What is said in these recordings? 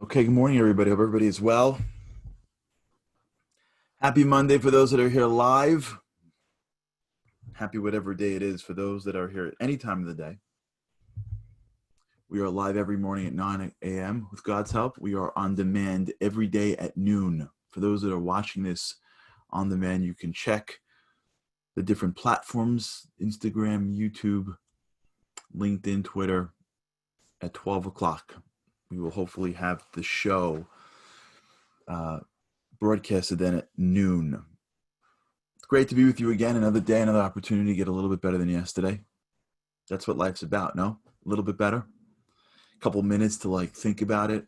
Okay, good morning, everybody. Hope everybody is well. Happy Monday for those that are here live. Happy whatever day it is for those that are here at any time of the day. We are live every morning at 9 a.m. with God's help. We are on demand every day at noon. For those that are watching this on demand, you can check the different platforms, Instagram, YouTube, LinkedIn, Twitter, at 12 o'clock. We will hopefully have the show broadcasted then at noon. It's great to be with you again. Another day, another opportunity to get a little bit better than yesterday. That's what life's about, no? A little bit better. A couple minutes to think about it.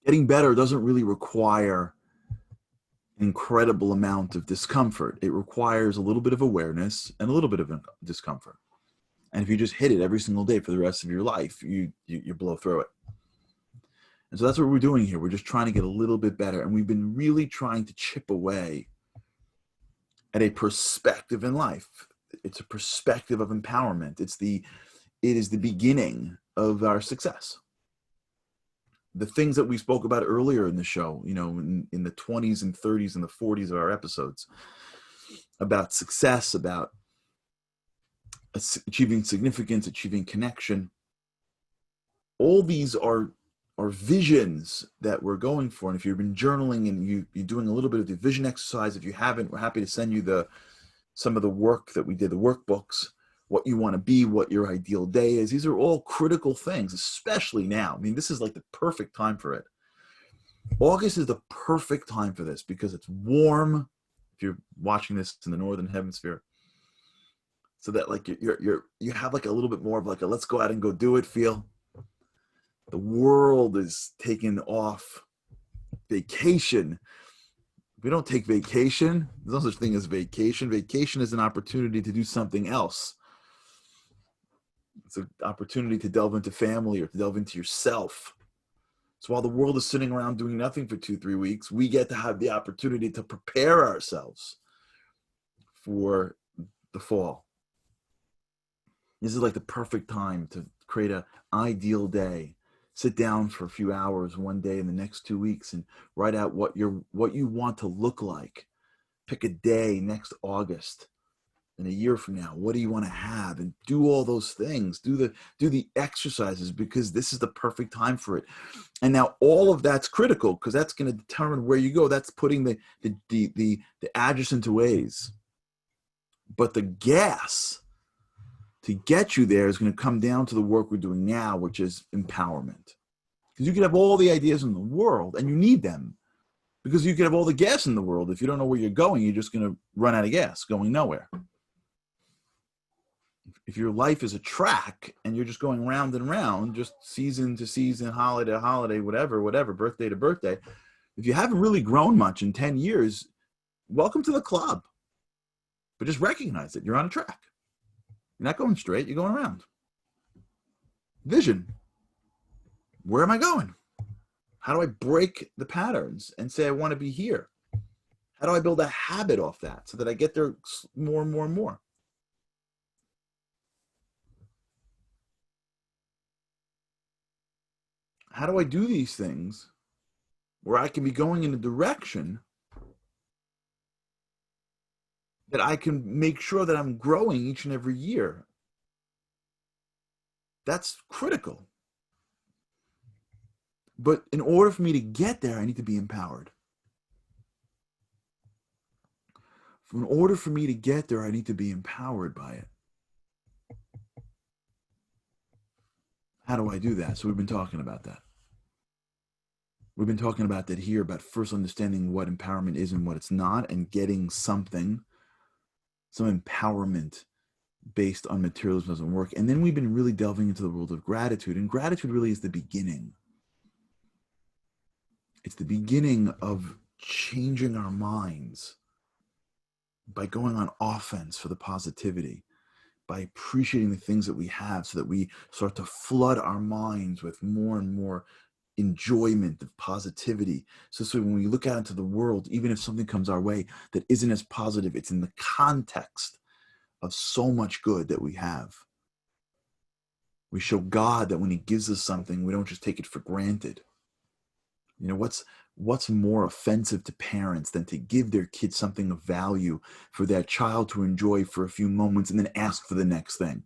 Getting better doesn't really require an incredible amount of discomfort. It requires a little bit of awareness and a little bit of discomfort. And if you just hit it every single day for the rest of your life, you blow through it. And so that's what we're doing here. We're just trying to get a little bit better. And we've been really trying to chip away at a perspective in life. It's a perspective of empowerment. It is the beginning of our success. The things that we spoke about earlier in the show, in the 20s and 30s and the 40s of our episodes, about success, about achieving significance, achieving connection. All these are visions that we're going for. And if you've been journaling and you're doing a little bit of the vision exercise, if you haven't, we're happy to send you some of the work that we did, the workbooks, what you want to be, what your ideal day is. These are all critical things, especially now. I mean, this is like the perfect time for it. August is the perfect time for this because it's warm. If you're watching this in the northern hemisphere, so that you have a little bit more of a let's go out and go do it feel. The world is taking off vacation. We don't take vacation. There's no such thing as vacation. Vacation is an opportunity to do something else. It's an opportunity to delve into family or to delve into yourself. So while the world is sitting around doing nothing for 2-3 weeks, we get to have the opportunity to prepare ourselves for the fall. This is like the perfect time to create an ideal day. Sit down for a few hours one day in the next 2 weeks and write out what you want to look like. Pick a day next August and a year from now. What do you want to have? And do all those things. Do the exercises because this is the perfect time for it. And now all of that's critical because that's going to determine where you go. That's putting the address into ways. But the gas to get you there is going to come down to the work we're doing now, which is empowerment. Because you can have all the ideas in the world, and you need them. Because you can have all the gas in the world. If you don't know where you're going, you're just going to run out of gas, going nowhere. If your life is a track, and you're just going round and round, just season to season, holiday to holiday, whatever, birthday to birthday, if you haven't really grown much in 10 years, welcome to the club. But just recognize that you're on a track. You're not going straight, you're going around. Vision. Where am I going? How do I break the patterns and say I want to be here? How do I build a habit off that so that I get there more and more and more? How do I do these things where I can be going in a direction that I can make sure that I'm growing each and every year? That's critical. But in order for me to get there, I need to be empowered. In order for me to get there, I need to be empowered by it. How do I do that? So we've been talking about that. We've been talking about that here, about first understanding what empowerment is and what it's not, and getting some empowerment based on materialism doesn't work. And then we've been really delving into the world of gratitude, and gratitude really is the beginning. It's the beginning of changing our minds by going on offense for the positivity, by appreciating the things that we have so that we start to flood our minds with more and more enjoyment of positivity. So when we look out into the world, even if something comes our way that isn't as positive, it's in the context of so much good that we have. We show God that when he gives us something, we don't just take it for granted. You know, what's more offensive to parents than to give their kids something of value for that child to enjoy for a few moments and then ask for the next thing?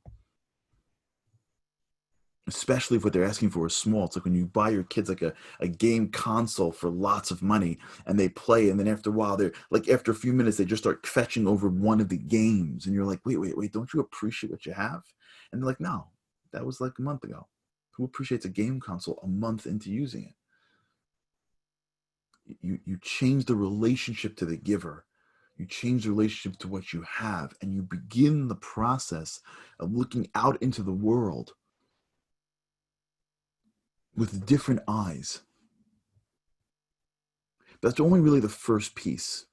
Especially if what they're asking for is small. It's like when you buy your kids like a game console for lots of money and they play, and then after a while, they're like, after a few minutes, they just start fetching over one of the games. And you're like, wait, don't you appreciate what you have? And they're like, no, that was like a month ago. Who appreciates a game console a month into using it? You change the relationship to the giver. You change the relationship to what you have, and you begin the process of looking out into the world with different eyes. That's only really the first piece.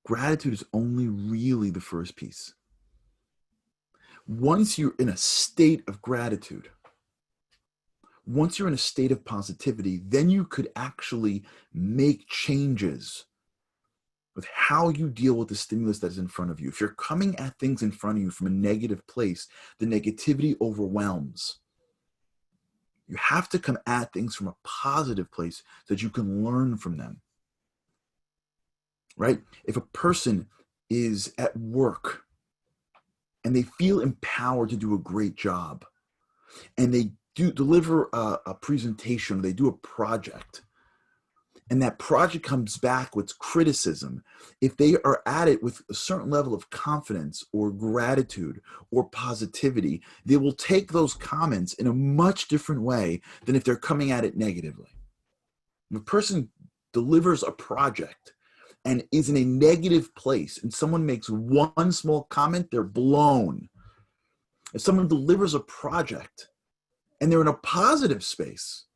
Gratitude is only really the first piece. Once you're in a state of gratitude, once you're in a state of positivity, then you could actually make changes with how you deal with the stimulus that is in front of you. If you're coming at things in front of you from a negative place, the negativity overwhelms. You have to come at things from a positive place so that you can learn from them. Right? If a person is at work and they feel empowered to do a great job, and they do deliver a presentation, they do a project, and that project comes back with criticism, if they are at it with a certain level of confidence or gratitude or positivity, they will take those comments in a much different way than if they're coming at it negatively. If a person delivers a project and is in a negative place and someone makes one small comment, they're blown. If someone delivers a project and they're in a positive space,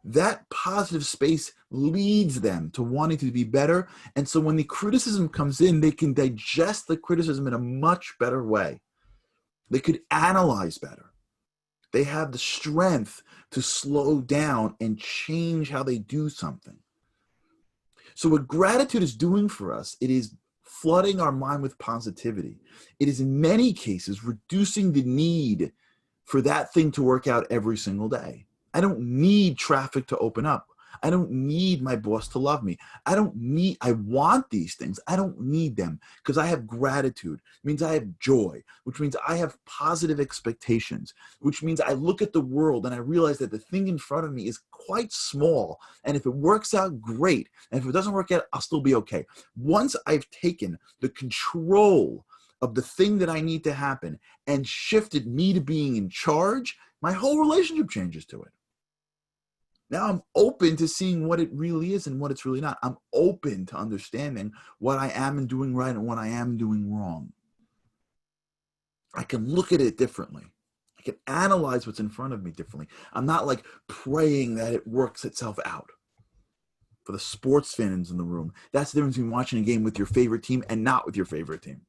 that positive space leads them to wanting to be better. And so when the criticism comes in, they can digest the criticism in a much better way. They could analyze better. They have the strength to slow down and change how they do something. So what gratitude is doing for us, it is flooding our mind with positivity. It is in many cases reducing the need for that thing to work out every single day. I don't need traffic to open up. I don't need my boss to love me. I want these things. I don't need them because I have gratitude. It means I have joy, which means I have positive expectations, which means I look at the world and I realize that the thing in front of me is quite small. And if it works out, great. And if it doesn't work out, I'll still be okay. Once I've taken the control of the thing that I need to happen and shifted me to being in charge, my whole relationship changes to it. Now I'm open to seeing what it really is and what it's really not. I'm open to understanding what I am doing right and what I am doing wrong. I can look at it differently. I can analyze what's in front of me differently. I'm not like praying that it works itself out. For the sports fans in the room, that's the difference between watching a game with your favorite team and not with your favorite team.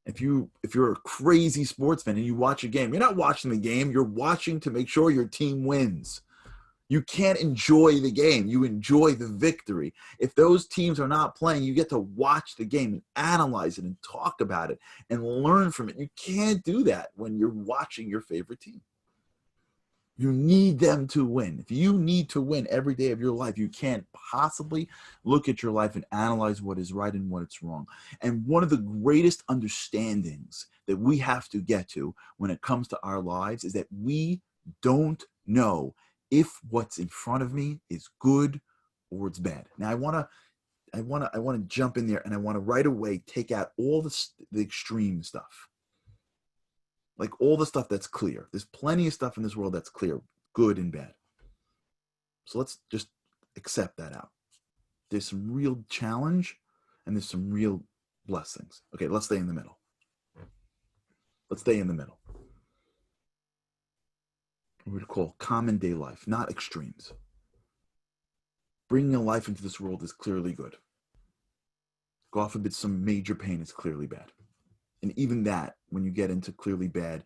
If you're a crazy sports fan and you watch a game, you're not watching the game, you're watching to make sure your team wins. You can't enjoy the game. You enjoy the victory. If those teams are not playing, you get to watch the game and analyze it and talk about it and learn from it. You can't do that when you're watching your favorite team. You need them to win. If you need to win every day of your life, you can't possibly look at your life and analyze what is right and what is wrong. And one of the greatest understandings that we have to get to when it comes to our lives is that we don't know if what's in front of me is good or it's bad. Now I want to jump in there and I want to right away take out all the extreme stuff. Like all the stuff that's clear. There's plenty of stuff in this world that's clear, good and bad. So let's just accept that out. There's some real challenge and there's some real blessings. Okay, let's stay in the middle. Let's stay in the middle. What we would call common day life, not extremes. Bringing a life into this world is clearly good. God forbid some major pain is clearly bad. And even that, when you get into clearly bad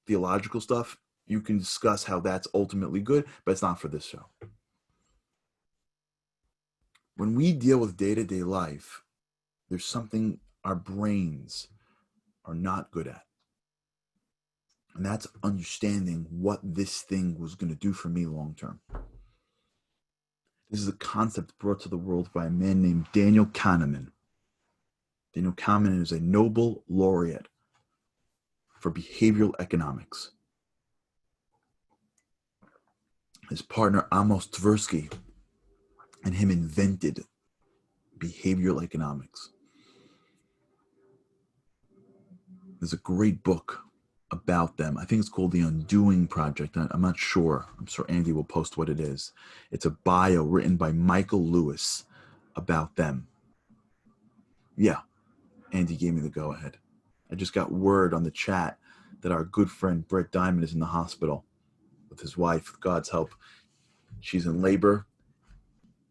theological stuff, you can discuss how that's ultimately good, but it's not for this show. When we deal with day-to-day life, there's something our brains are not good at. And that's understanding what this thing was going to do for me long term. This is a concept brought to the world by a man named Daniel Kahneman. Daniel Kahneman is a Nobel laureate for behavioral economics. His partner Amos Tversky and him invented behavioral economics. There's a great book about them. I think it's called The Undoing Project. I'm not sure. I'm sure Andy will post what it is. It's a bio written by Michael Lewis about them. Yeah, Andy gave me the go-ahead. I just got word on the chat that our good friend Brett Diamond is in the hospital with his wife. With God's help, she's in labor.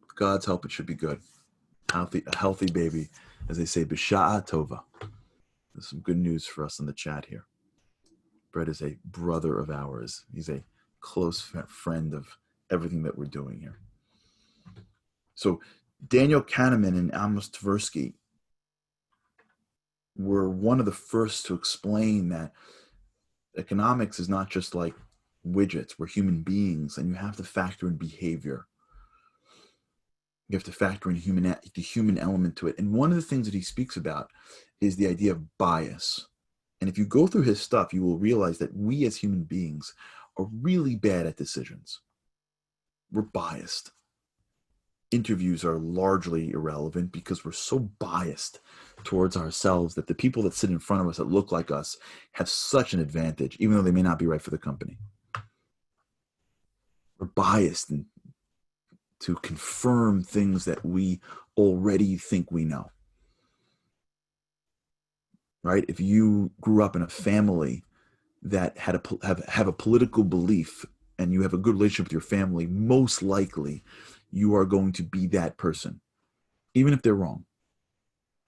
With God's help, it should be good. A healthy baby, as they say, B'sha'a Tova. There's some good news for us in the chat here. Brett is a brother of ours. He's a close friend of everything that we're doing here. So Daniel Kahneman and Amos Tversky were one of the first to explain that economics is not just like widgets. We're human beings, and you have to factor in behavior. You have to factor in the human element to it. And one of the things that he speaks about is the idea of bias. And if you go through his stuff, you will realize that we as human beings are really bad at decisions. We're biased. Interviews are largely irrelevant because we're so biased towards ourselves that the people that sit in front of us that look like us have such an advantage, even though they may not be right for the company. We're biased to confirm things that we already think we know. Right? If you grew up in a family that had have a political belief and you have a good relationship with your family, most likely you are going to be that person, even if they're wrong.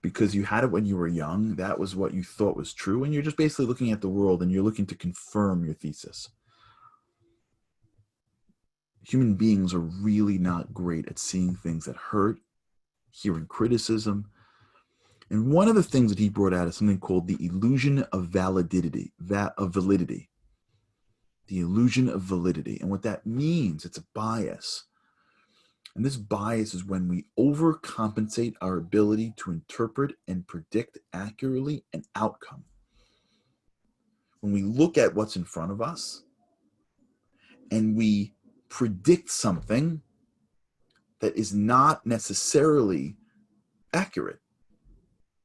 Because you had it when you were young, that was what you thought was true, and you're just basically looking at the world and you're looking to confirm your thesis. Human beings are really not great at seeing things that hurt, hearing criticism. And one of the things that he brought out is something called the illusion of validity. The illusion of validity. And what that means, it's a bias. And this bias is when we overcompensate our ability to interpret and predict accurately an outcome. When we look at what's in front of us and we predict something that is not necessarily accurate,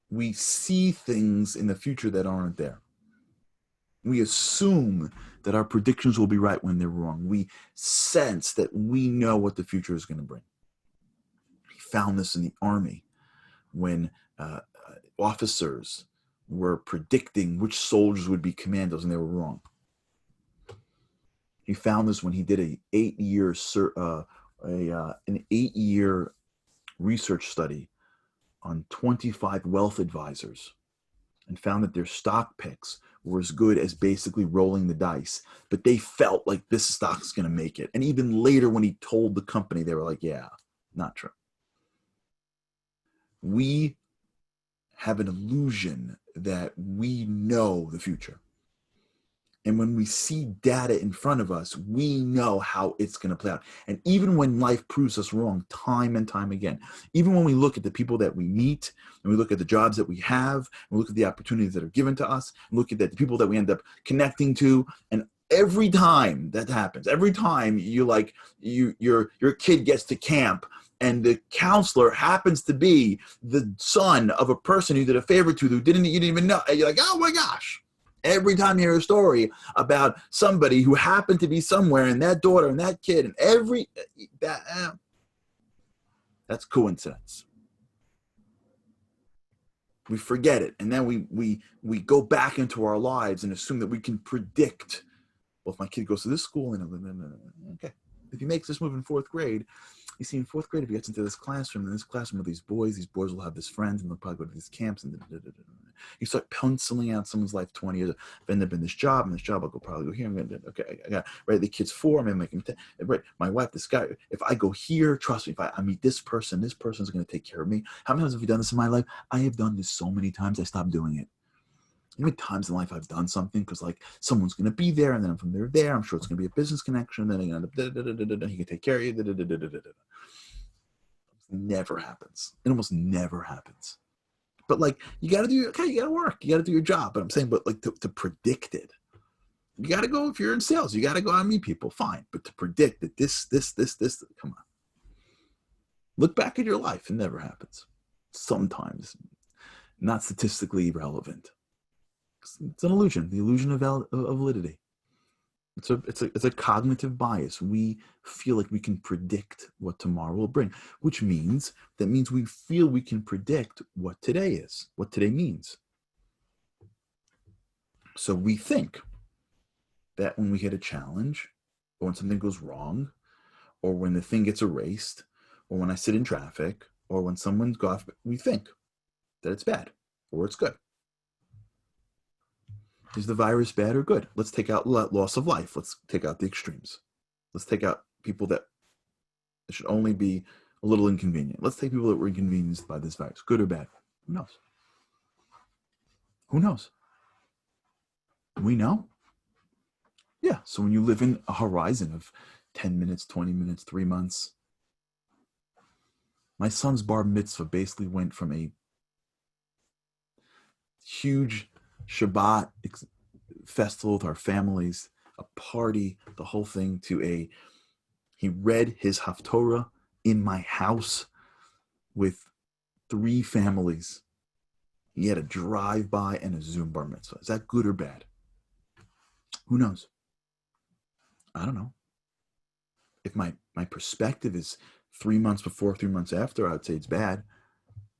we see things in the future that aren't there. We assume that our predictions will be right when they're wrong. We sense that we know what the future is going to bring. He found this in the army when officers were predicting which soldiers would be commandos and they were wrong. He found this when he did an 8-year research study on 25 wealth advisors and found that their stock picks were as good as basically rolling the dice, but they felt like this stock's going to make it. And even later when he told the company, they were like, yeah, not true. We have an illusion that we know the future. And when we see data in front of us, we know how it's going to play out. And even when life proves us wrong time and time again, even when we look at the people that we meet, and we look at the jobs that we have, and we look at the opportunities that are given to us, and look at the people that we end up connecting to, and every time that happens, every time your kid gets to camp, and the counselor happens to be the son of a person you did a favor to you didn't even know, and you're like, oh my gosh. Every time you hear a story about somebody who happened to be somewhere and that daughter and that kid and that's coincidence. We forget it. And then we go back into our lives and assume that we can predict, well, if my kid goes to this school, okay, if he makes this move in 4th grade, you see in 4th grade, if he gets into this classroom with these boys will have this friends and they'll probably go to these camps and you start penciling out someone's life 20 years. I've ended up in this job, and this job I'll probably go here. I got right. The kid's 4. I'm gonna make him 10. Right. My wife, this guy. If I go here, trust me. If I meet this person's going to take care of me. How many times have you done this in my life? I have done this so many times. I stopped doing it How many times in life I've done something because like someone's going to be there, and then from there, I'm sure it's going to be a business connection. And then he can take care of you. Never happens. It almost never happens. But like you got to do you got to work. You got to do your job. But I'm saying, but like to predict it, you got to go. If you're in sales, you got to go out and meet people. Fine, but to predict that this, come on. Look back at your life. It never happens. Sometimes, not statistically relevant. It's an illusion. The illusion of validity. It's a cognitive bias. We feel like we can predict what tomorrow will bring, which means we feel we can predict what today is, what today means. So we think that when we hit a challenge, or when something goes wrong, or when the thing gets erased, or when I sit in traffic, or when someone's off, we think that it's bad or it's good. Is the virus bad or good? Let's take out loss of life. Let's take out the extremes. Let's take out people that should only be a little inconvenient. Let's take people that were inconvenienced by this virus. Good or bad? Who knows? Who knows? We know. Yeah. So when you live in a horizon of 10 minutes, 20 minutes, 3 months, my son's bar mitzvah basically went from a huge Shabbat festival with our families, a party, the whole thing, to he read his Haftorah in my house with 3 families. He had a drive-by and a Zoom bar mitzvah. Is that good or bad? Who knows? I don't know. If my perspective is 3 months before, 3 months after, I would say it's bad.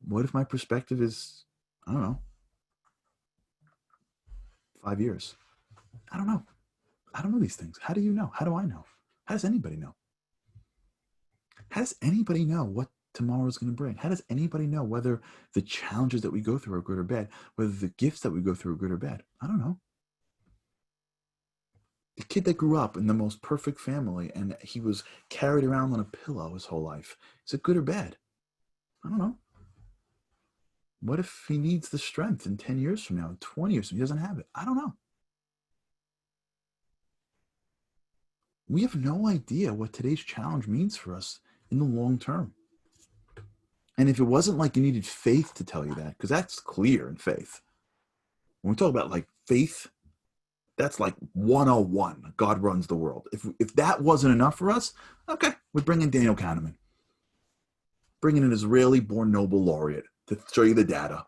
What if my perspective is, I don't know, 5 years? I don't know. I don't know these things. How do you know? How do I know? How does anybody know? How does anybody know what tomorrow is going to bring? How does anybody know whether the challenges that we go through are good or bad? Whether the gifts that we go through are good or bad? I don't know. The kid that grew up in the most perfect family and he was carried around on a pillow his whole life, is it good or bad? I don't know. What if he needs the strength in 10 years from now, 20 years from now, he doesn't have it? I don't know. We have no idea what today's challenge means for us in the long term. And if it wasn't like you needed faith to tell you that, because that's clear in faith. When we talk about like faith, that's like 101. God runs the world. If that wasn't enough for us, okay, we'd bring in Daniel Kahneman. Bring in an Israeli-born Nobel laureate to show you the data.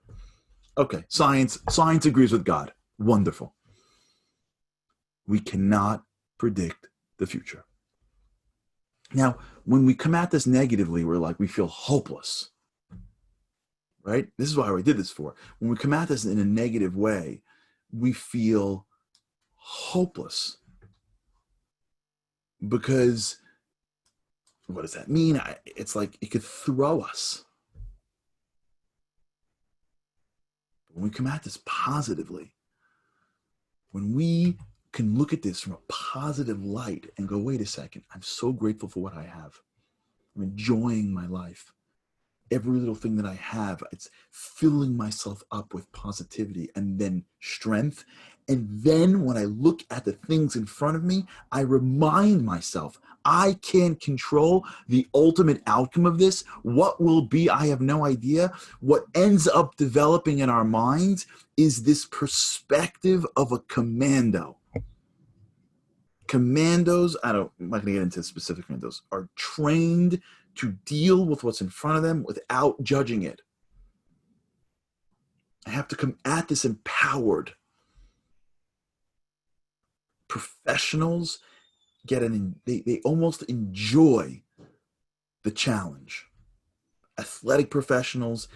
Okay, science agrees with God. Wonderful. We cannot predict the future. Now, when we come at this negatively, we feel hopeless, right? This is why I did this for. When we come at this in a negative way, we feel hopeless. Because what does that mean? It's like it could throw us. When we come at this positively, when we can look at this from a positive light and go, wait a second, I'm so grateful for what I have. I'm enjoying my life. Every little thing that I have, it's filling myself up with positivity and then strength. And then when I look at the things in front of me, I remind myself, I can't control the ultimate outcome of this. What will be, I have no idea. What ends up developing in our minds is this perspective of a commando. Commandos, I'm not going to get into specific commandos, are trained to deal with what's in front of them without judging it. I have to come at this empowered. Professionals they almost enjoy the challenge. Athletic professionals,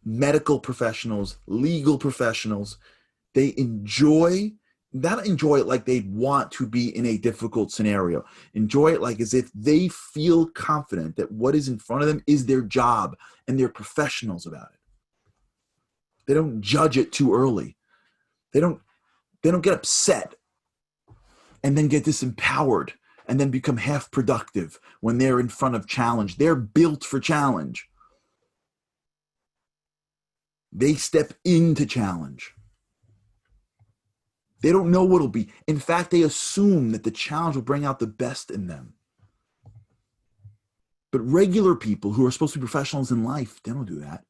medical professionals, legal professionals, they not enjoy it like they'd want to be in a difficult scenario. Enjoy it like as if they feel confident that what is in front of them is their job and they're professionals about it. They don't judge it too early. They don't get upset and then get disempowered and then become half productive when they're in front of challenge. They're built for challenge. They step into challenge. They don't know what it'll be. In fact, they assume that the challenge will bring out the best in them. But regular people who are supposed to be professionals in life, they don't do that.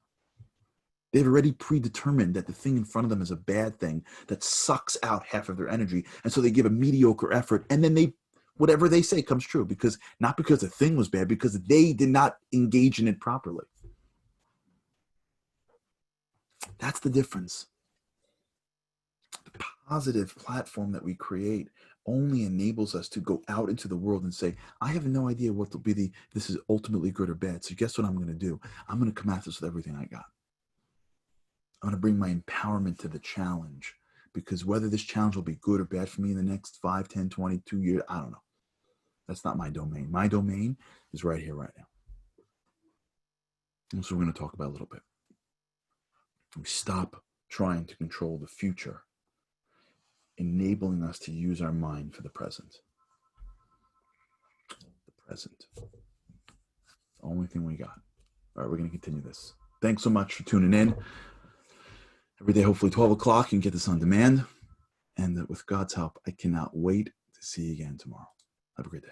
They've already predetermined that the thing in front of them is a bad thing that sucks out half of their energy. And so they give a mediocre effort, and then whatever they say comes true, not because the thing was bad, because they did not engage in it properly. That's the difference. The positive platform that we create only enables us to go out into the world and say, I have no idea what will be this is ultimately good or bad. So guess what I'm going to do? I'm going to come at this with everything I got. I'm going to bring my empowerment to the challenge, because whether this challenge will be good or bad for me in the next 5, 10, 22 years, I don't know. That's not my domain. My domain is right here, right now. And so we're going to talk about a little bit. We stop trying to control the future, enabling us to use our mind for the present. The present. The only thing we got. All right, we're going to continue this. Thanks so much for tuning in. Every day, hopefully 12 o'clock, you can get this on demand. And with God's help, I cannot wait to see you again tomorrow. Have a great day.